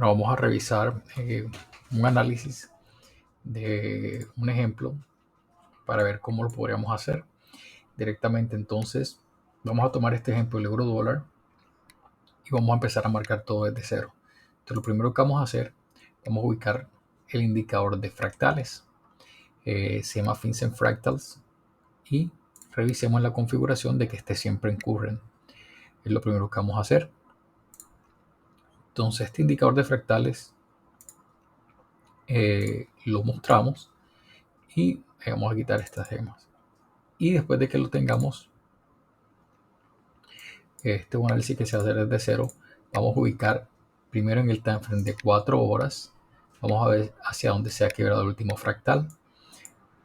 Ahora vamos a revisar un análisis de un ejemplo para ver cómo lo podríamos hacer directamente. Entonces vamos a tomar este ejemplo del euro dólar y vamos a empezar a marcar todo desde cero. Entonces lo primero que vamos a hacer, vamos a ubicar el indicador de fractales. Se llama Fincent Fractals y revisemos la configuración de que esté siempre en current. Es lo primero que vamos a hacer. Entonces este indicador de fractales lo mostramos y vamos a quitar estas gemas. Y después de que lo tengamos, este es un análisis que se hace desde cero. Vamos a ubicar primero en el timeframe de 4 horas. Vamos a ver hacia dónde se ha quebrado el último fractal.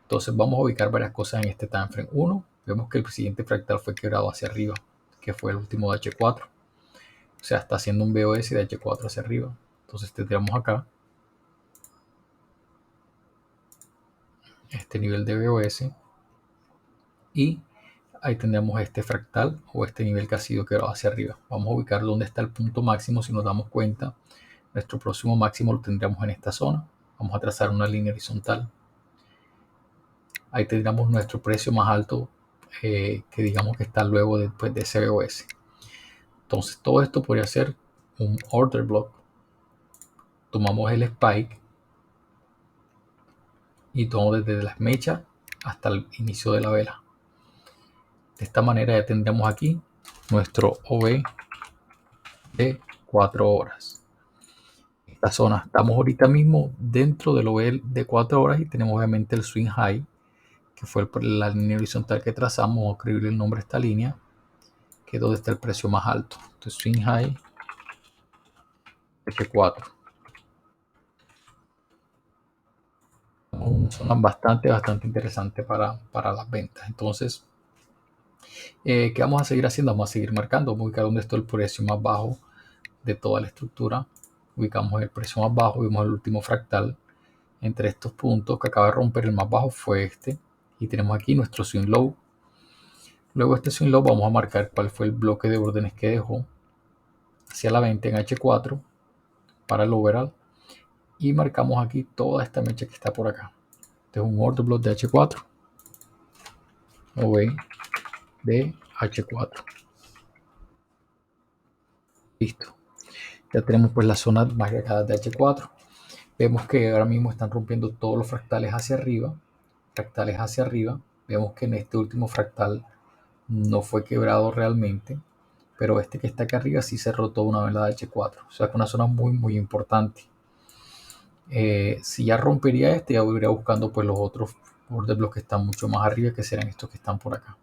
Entonces vamos a ubicar varias cosas en este timeframe. Uno, vemos que el siguiente fractal fue quebrado hacia arriba, que fue el último de H4. O sea, está haciendo un BOS de H4 hacia arriba. Entonces tendríamos acá este nivel de BOS y ahí tendremos este fractal o este nivel que ha sido quebrado hacia arriba. Vamos a ubicar dónde está el punto máximo. Si nos damos cuenta, nuestro próximo máximo lo tendríamos en esta zona. Vamos a trazar una línea horizontal. Ahí tendríamos nuestro precio más alto, que digamos que está luego después de ese BOS. Entonces todo esto podría ser un order block. Tomamos el spike y tomamos desde las mechas hasta el inicio de la vela. De esta manera ya tendremos aquí nuestro OV de 4 horas. Esta zona, estamos ahorita mismo dentro del OV de 4 horas y tenemos obviamente el swing high, que fue la línea horizontal que trazamos. Vamos a escribirle el nombre a esta línea, que es donde está el precio más alto. Entonces swing high H4. Una zona bastante interesante para las ventas. Entonces, ¿qué vamos a seguir haciendo? Vamos a seguir marcando, vamos a ubicar dónde está el precio más bajo de toda la estructura. Ubicamos el precio más bajo, vemos el último fractal entre estos puntos que acaba de romper. El más bajo fue este y tenemos aquí nuestro swing low. Luego este swing low vamos a marcar cuál fue el bloque de órdenes que dejó hacia la venta en H4 para el overall y marcamos aquí toda esta mecha que está por acá. Este es un order block de H4 OV de H4. Listo, ya tenemos pues las zonas marcadas de H4. Vemos que ahora mismo están rompiendo todos los fractales hacia arriba. Vemos que en este último fractal no fue quebrado realmente, pero este que está acá arriba sí cerró toda una vela de H4. O sea que una zona muy importante. Si ya rompería este, ya iría buscando pues los otros order blocks que están mucho más arriba, que serán estos que están por acá.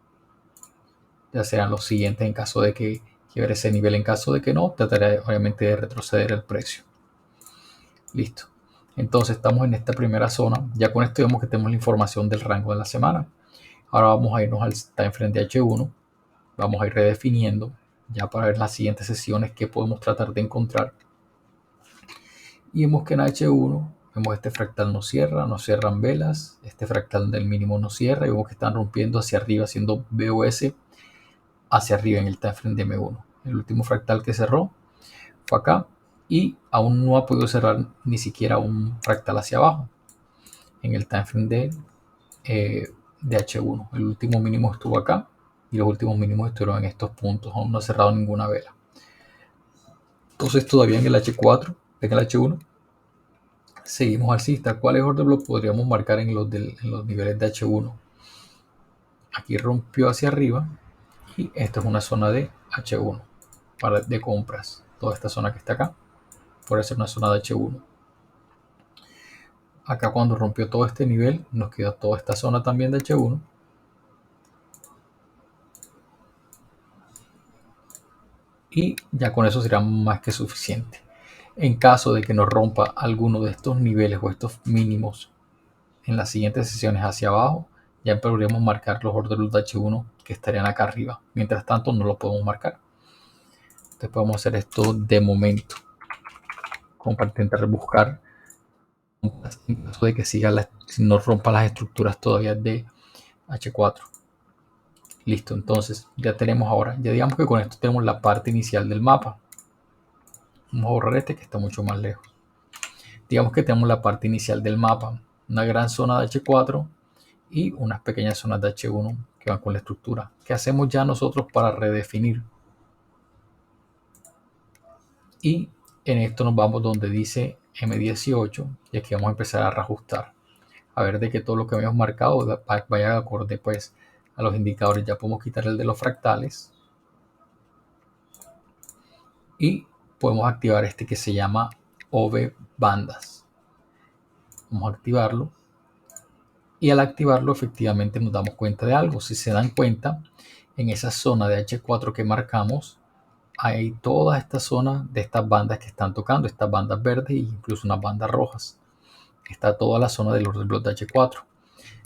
Ya serán los siguientes en caso de que quiebre ese nivel. En caso de que no, trataré obviamente de retroceder el precio. Listo. Entonces estamos en esta primera zona. Ya con esto vemos que tenemos la información del rango de la semana. Ahora vamos a irnos al timeframe de H1. Vamos a ir redefiniendo ya para ver las siguientes sesiones que podemos tratar de encontrar. Y vemos que en H1 vemos este fractal no cierran velas. Este fractal del mínimo no cierra y vemos que están rompiendo hacia arriba, haciendo BOS hacia arriba en el timeframe de M1. El último fractal que cerró fue acá y aún no ha podido cerrar ni siquiera un fractal hacia abajo en el timeframe de H1. El último mínimo estuvo acá y los últimos mínimos estuvieron en estos puntos. Aún no ha cerrado ninguna vela. Entonces todavía en el H4, en el H1 seguimos alcista. ¿Cuáles order block podríamos marcar en los niveles de H1? Aquí rompió hacia arriba y esta es una zona de H1 de compras. Toda esta zona que está acá puede ser una zona de H1. Acá cuando rompió todo este nivel nos queda toda esta zona también de H1. Y ya con eso será más que suficiente. En caso de que nos rompa alguno de estos niveles o estos mínimos en las siguientes sesiones hacia abajo, ya podríamos marcar los order de H1 que estarían acá arriba. Mientras tanto no lo podemos marcar. Entonces podemos hacer esto de momento, como para intentar buscar en caso de que siga si no rompa las estructuras todavía de H4. Listo, entonces ya tenemos ahora, ya digamos que con esto tenemos la parte inicial del mapa. Vamos a borrar este que está mucho más lejos. Digamos que tenemos la parte inicial del mapa, una gran zona de H4 y unas pequeñas zonas de H1 que van con la estructura. ¿Qué hacemos ya nosotros para redefinir? Y en esto nos vamos donde dice M18 y aquí vamos a empezar a reajustar. A ver de que todo lo que habíamos marcado vaya de acorde pues a los indicadores. Ya podemos quitar el de los fractales y podemos activar este que se llama OV bandas. Vamos a activarlo y al activarlo efectivamente nos damos cuenta de algo. Si se dan cuenta, en esa zona de H4 que marcamos hay toda esta zona de estas bandas que están tocando, estas bandas verdes e incluso unas bandas rojas. Está toda la zona del order block de H4.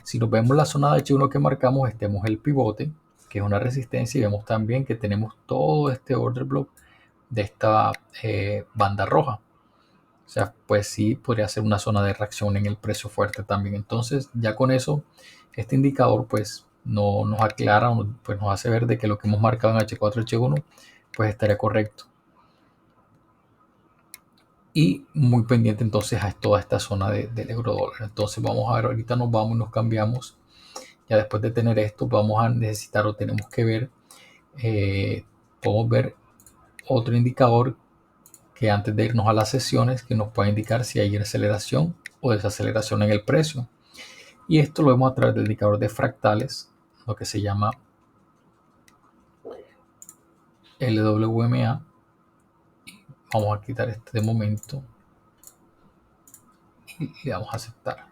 Si nos vemos la zona de H1 que marcamos, tenemos el pivote, que es una resistencia, y vemos también que tenemos todo este order block de esta banda roja. O sea, pues sí, podría ser una zona de reacción en el precio fuerte también. Entonces, ya con eso, este indicador pues no nos aclara, pues nos hace ver de que lo que hemos marcado en H4 H1 pues estaría correcto. Y muy pendiente entonces a toda esta zona del euro dólar. Entonces vamos a ver, ahorita nos vamos y nos cambiamos. Ya después de tener esto, vamos a necesitar o tenemos que ver, podemos ver otro indicador que antes de irnos a las sesiones, que nos puede indicar si hay aceleración o desaceleración en el precio. Y esto lo vemos a través del indicador de fractales, lo que se llama LWMA. Vamos a quitar este de momento y le damos a aceptar.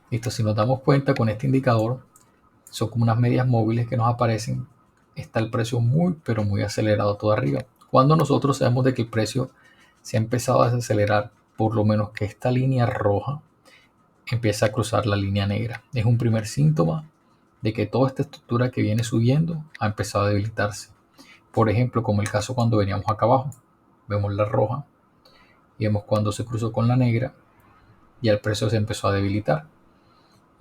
Listo, si nos damos cuenta con este indicador, son como unas medias móviles que nos aparecen. Está el precio muy, pero muy acelerado todo arriba. Cuando nosotros sabemos de que el precio se ha empezado a desacelerar, por lo menos que esta línea roja empieza a cruzar la línea negra. Es un primer síntoma de que toda esta estructura que viene subiendo ha empezado a debilitarse. Por ejemplo, como el caso cuando veníamos acá abajo, vemos la roja y vemos cuando se cruzó con la negra y el precio se empezó a debilitar.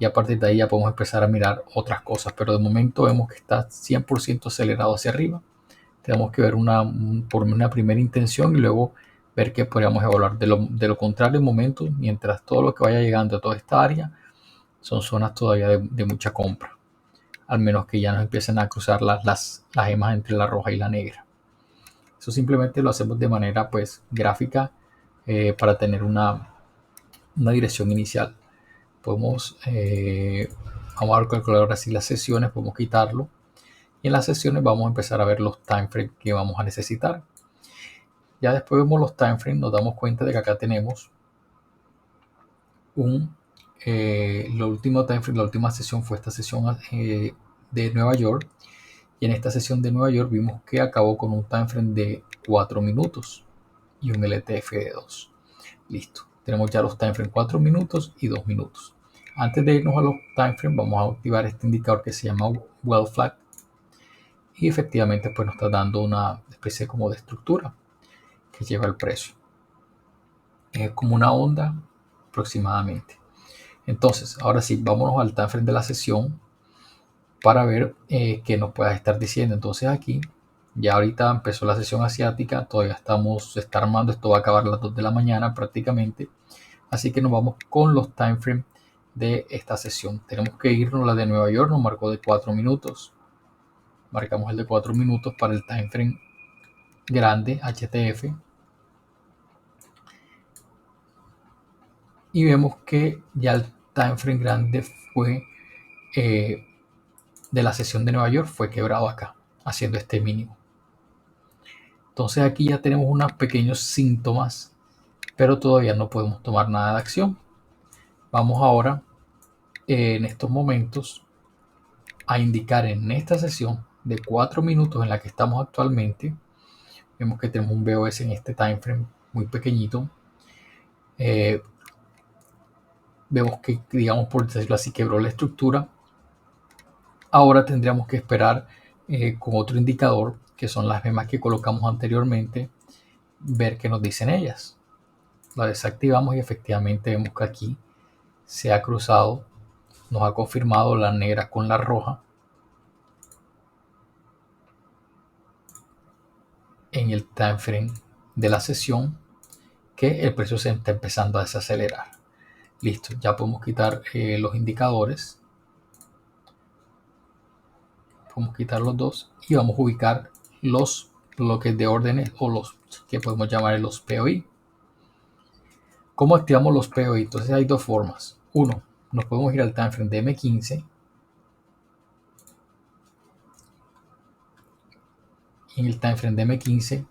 Y a partir de ahí ya podemos empezar a mirar otras cosas, pero de momento vemos que está 100% acelerado hacia arriba. Tenemos que ver por una primera intención y luego ver qué podríamos evaluar. De lo contrario, en momento, mientras todo lo que vaya llegando a toda esta área son zonas todavía de mucha compra, al menos que ya nos empiecen a cruzar las gemas entre la roja y la negra. Eso simplemente lo hacemos de manera pues gráfica para tener una dirección inicial. Podemos, vamos a calcular ahora sí las sesiones, podemos quitarlo. Y en las sesiones vamos a empezar a ver los timeframes que vamos a necesitar. Ya después vemos los timeframes, nos damos cuenta de que acá tenemos la última timeframe, la última sesión fue esta sesión de Nueva York. Y en esta sesión de Nueva York vimos que acabó con un timeframe de 4 minutos y un LTF de 2. Listo. Tenemos ya los timeframes 4 minutos y 2 minutos. Antes de irnos a los timeframes, vamos a activar este indicador que se llama Well Flag. Y efectivamente pues nos está dando una especie como de estructura que lleva el precio. Es como una onda aproximadamente. Entonces, ahora sí, vámonos al timeframe de la sesión para ver qué nos pueda estar diciendo. Entonces aquí, ya ahorita empezó la sesión asiática, todavía se está armando, esto va a acabar a las 2 de la mañana prácticamente. Así que nos vamos con los timeframes de esta sesión. Tenemos que irnos, la de Nueva York nos marcó de 4 minutos. Marcamos el de 4 minutos para el timeframe grande HTF. Y vemos que ya el timeframe grande fue de la sesión de Nueva York fue quebrado acá, haciendo este mínimo. Entonces aquí ya tenemos unos pequeños síntomas, pero todavía no podemos tomar nada de acción. Vamos ahora, en estos momentos, a indicar en esta sesión de 4 minutos en la que estamos actualmente. Vemos que tenemos un BOS en este time frame muy pequeñito. Vemos que, digamos, por decirlo así, quebró la estructura. Ahora tendríamos que esperar con otro indicador, que son las gemas que colocamos anteriormente, ver qué nos dicen ellas. La desactivamos y efectivamente vemos que aquí se ha cruzado, nos ha confirmado la negra con la roja. en el time frame de la sesión que el precio se está empezando a desacelerar. Listo, ya podemos quitar los indicadores. Podemos quitar los dos y vamos a ubicar los bloques de órdenes o los que podemos llamar los POI. ¿Cómo activamos los POI? Entonces hay dos formas. Uno, nos podemos ir al time frame de M15 y en el time frame de M15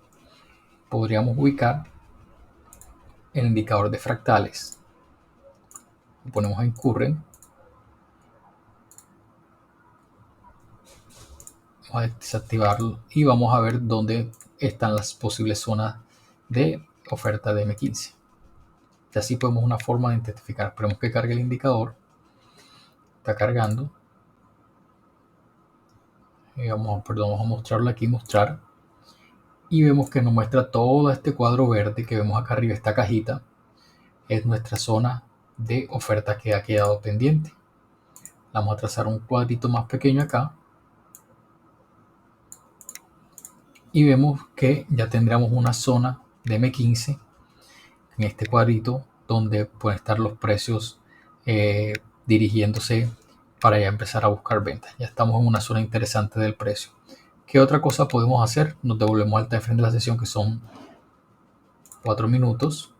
podríamos ubicar el indicador de fractales. Lo ponemos en current. Vamos a desactivarlo y vamos a ver dónde están las posibles zonas de oferta de M15. Y así podemos una forma de identificar. Esperemos que cargue el indicador. Está cargando. Y vamos a mostrarlo aquí, mostrar. Y vemos que nos muestra todo este cuadro verde que vemos acá arriba, esta cajita. Es nuestra zona de oferta que ha quedado pendiente. Vamos a trazar un cuadrito más pequeño acá. Y vemos que ya tendríamos una zona de M15 en este cuadrito donde pueden estar los precios dirigiéndose para ya empezar a buscar ventas. Ya estamos en una zona interesante del precio. ¿Qué otra cosa podemos hacer? Nos devolvemos al time frame de la sesión, que son 4 minutos,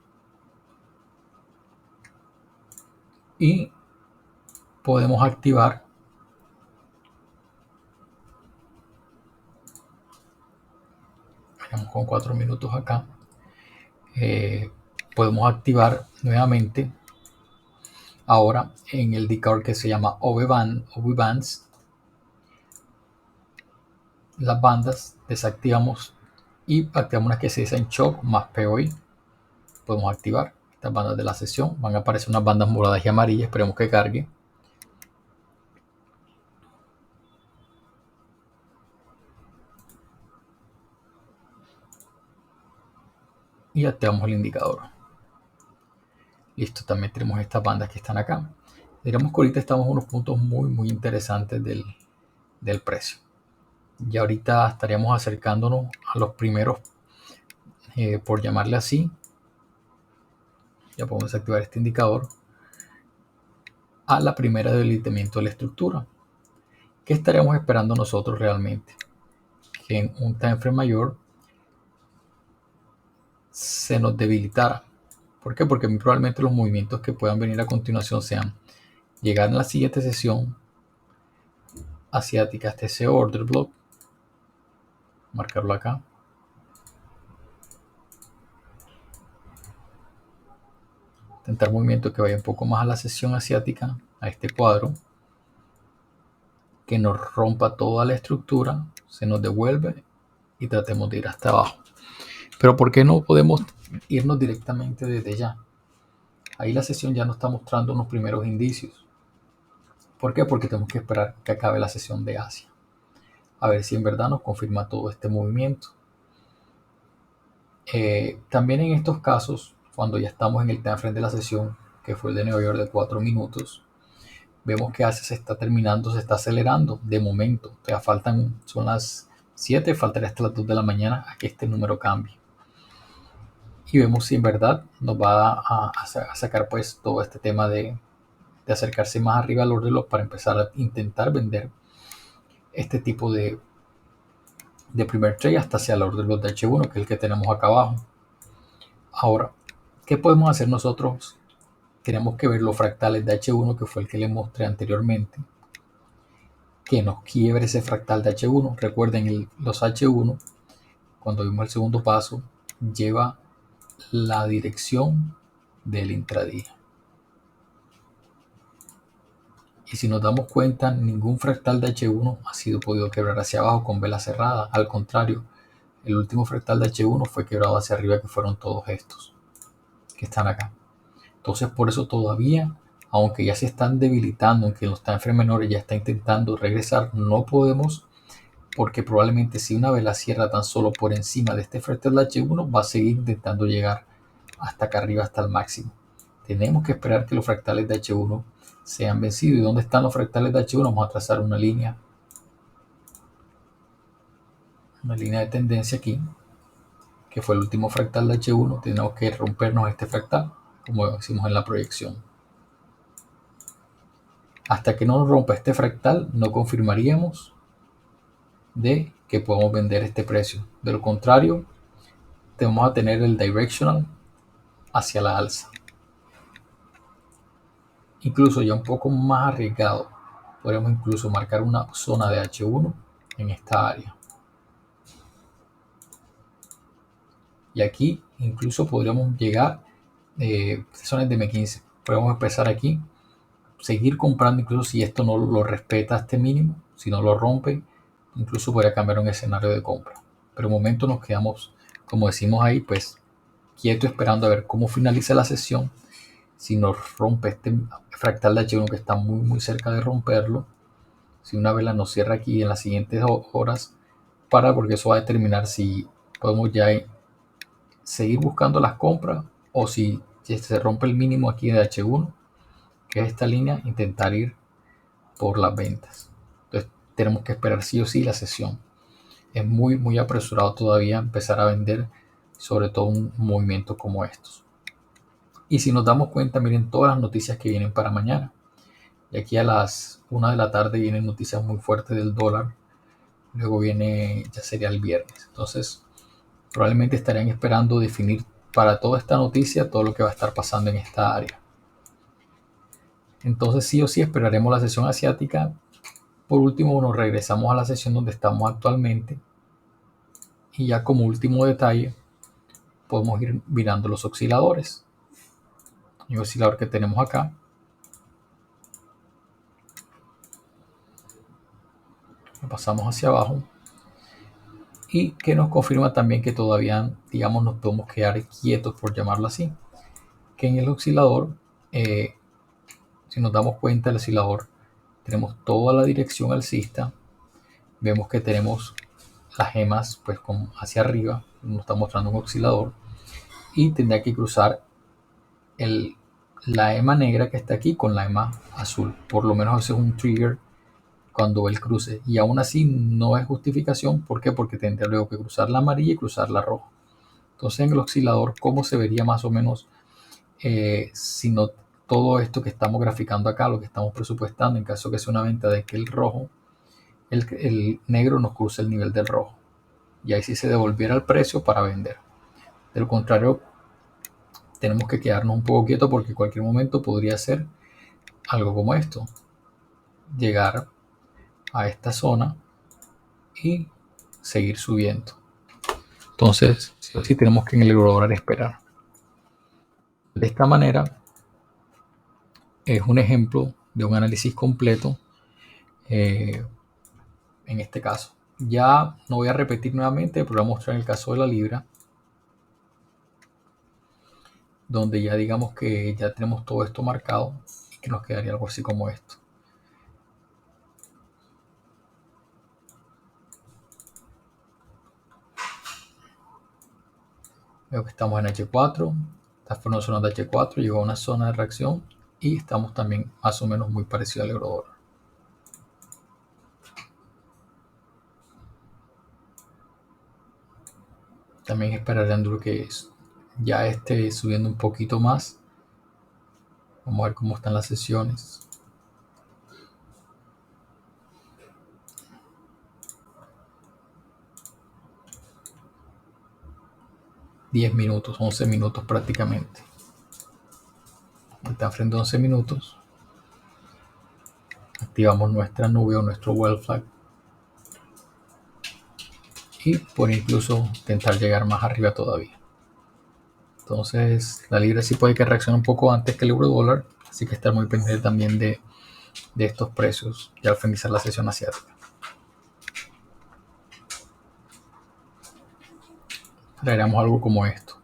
y podemos activar con 4 minutos acá. Podemos activar nuevamente ahora en el indicador que se llama OV-Bands. Las bandas desactivamos y activamos una que se dice en shock más POI. Podemos activar estas bandas de la sesión. Van a aparecer unas bandas moradas y amarillas. Esperemos que cargue. Y activamos el indicador. Listo, también tenemos estas bandas que están acá. Digamos que ahorita estamos en unos puntos muy interesantes del precio. Ya ahorita estaríamos acercándonos a los primeros, por llamarle así. Ya podemos activar este indicador. A la primera debilitamiento de la estructura. ¿Qué estaríamos esperando nosotros realmente? Que en un time frame mayor se nos debilitara. ¿Por qué? Porque muy probablemente los movimientos que puedan venir a continuación sean llegar en la siguiente sesión asiática hasta ese order block, marcarlo acá, intentar movimiento que vaya un poco más a la sesión asiática, a este cuadro, que nos rompa toda la estructura, se nos devuelve y tratemos de ir hasta abajo. Pero ¿por qué no podemos irnos directamente desde ya? Ahí la sesión ya nos está mostrando unos primeros indicios. ¿Por qué? Porque tenemos que esperar que acabe la sesión de Asia. A ver si en verdad nos confirma todo este movimiento. También en estos casos, cuando ya estamos en el time frame de la sesión, que fue el de Nueva York de 4 minutos, vemos que Asia se está terminando, se está acelerando de momento. Todavía son las 7, faltaría hasta las 2 de la mañana a que este número cambie. Y vemos si en verdad nos va a sacar pues todo este tema de acercarse más arriba al order block para empezar a intentar vender este tipo de primer trade hasta hacia el order block de H1, que es el que tenemos acá abajo. Ahora, ¿qué podemos hacer nosotros? Tenemos que ver los fractales de H1, que fue el que les mostré anteriormente, que nos quiebre ese fractal de H1. Recuerden, los H1, cuando vimos el segundo paso, lleva la dirección del intradía. Y si nos damos cuenta, ningún fractal de H1 ha sido podido quebrar hacia abajo con vela cerrada. Al contrario, el último fractal de H1 fue quebrado hacia arriba, que fueron todos estos que están acá. Entonces, por eso todavía, aunque ya se están debilitando, aunque los time frame menores ya está intentando regresar, no podemos, porque probablemente si una vela cierra tan solo por encima de este fractal de H1, va a seguir intentando llegar hasta acá arriba, hasta el máximo. Tenemos que esperar que los fractales de H1 sean vencidos. ¿Y dónde están los fractales de H1? Vamos a trazar una línea de tendencia aquí. que fue el último fractal de H1, tenemos que rompernos este fractal, como decimos en la proyección. Hasta que no nos rompa este fractal, no confirmaríamos de que podemos vender este precio. De lo contrario, vamos a tener el directional hacia la alza. Incluso ya un poco más arriesgado, podemos incluso marcar una zona de H1 en esta área. Y aquí incluso podríamos llegar zonas de M15. Podemos empezar aquí, seguir comprando, incluso si esto no lo respeta este mínimo, si no lo rompe, incluso podría cambiar un escenario de compra. Pero de momento nos quedamos, como decimos ahí, pues quieto esperando a ver cómo finaliza la sesión. Si nos rompe este fractal de H1 que está muy cerca de romperlo, si una vela nos cierra aquí en las siguientes horas, porque eso va a determinar si podemos ya seguir buscando las compras o si se rompe el mínimo aquí de H1, que es esta línea, intentar ir por las ventas. Entonces tenemos que esperar sí o sí la sesión. Es muy apresurado todavía empezar a vender, sobre todo un movimiento como estos. Y si nos damos cuenta, miren todas las noticias que vienen para mañana. Y aquí a las 1 de la tarde vienen noticias muy fuertes del dólar. Luego viene, ya sería el viernes. Entonces, probablemente estarían esperando definir para toda esta noticia todo lo que va a estar pasando en esta área. Entonces, sí o sí esperaremos la sesión asiática. Por último, nos regresamos a la sesión donde estamos actualmente. Y ya como último detalle, podemos ir mirando los osciladores. El oscilador que tenemos acá. Lo pasamos hacia abajo. Y que nos confirma también que todavía, digamos, nos podemos quedar quietos, por llamarlo así. Que en el oscilador, si nos damos cuenta, el oscilador tenemos toda la dirección alcista. Vemos que tenemos las gemas pues hacia arriba, nos está mostrando un oscilador, y tendría que cruzar la EMA negra que está aquí con la EMA azul. Por lo menos ese es un trigger cuando ve el cruce, y aún así no es justificación. ¿Por qué? Porque tendría luego que cruzar la amarilla y cruzar la roja. Entonces en el oscilador, ¿cómo se vería más o menos si no todo esto que estamos graficando acá, lo que estamos presupuestando en caso que sea una venta, de que el rojo, el negro nos cruce el nivel del rojo, y ahí sí se devolviera el precio para vender? De lo contrario, tenemos que quedarnos un poco quietos porque en cualquier momento podría ser algo como esto, llegar a esta zona y seguir subiendo. Entonces, sí tenemos que en el euro dólar esperar. De esta manera, es un ejemplo de un análisis completo. En este caso, ya no voy a repetir nuevamente, pero voy a mostrar el caso de la libra, donde ya digamos que ya tenemos todo esto marcado y que nos quedaría algo así como esto. Veo que estamos en H4, esta fue una zona de H4, llegó a una zona de reacción y estamos también más o menos muy parecido al euro dólar. También esperarían que ya esté subiendo un poquito más. Vamos a ver cómo están las sesiones. $10 minutos, 11 minutos prácticamente. Está frente a 11 minutos. Activamos nuestra nube o nuestro well flag. Y por incluso intentar llegar más arriba todavía. Entonces la libra sí puede que reaccione un poco antes que el euro dólar. Así que estar muy pendiente también de estos precios y al finalizar la sesión asiática. Traeremos algo como esto.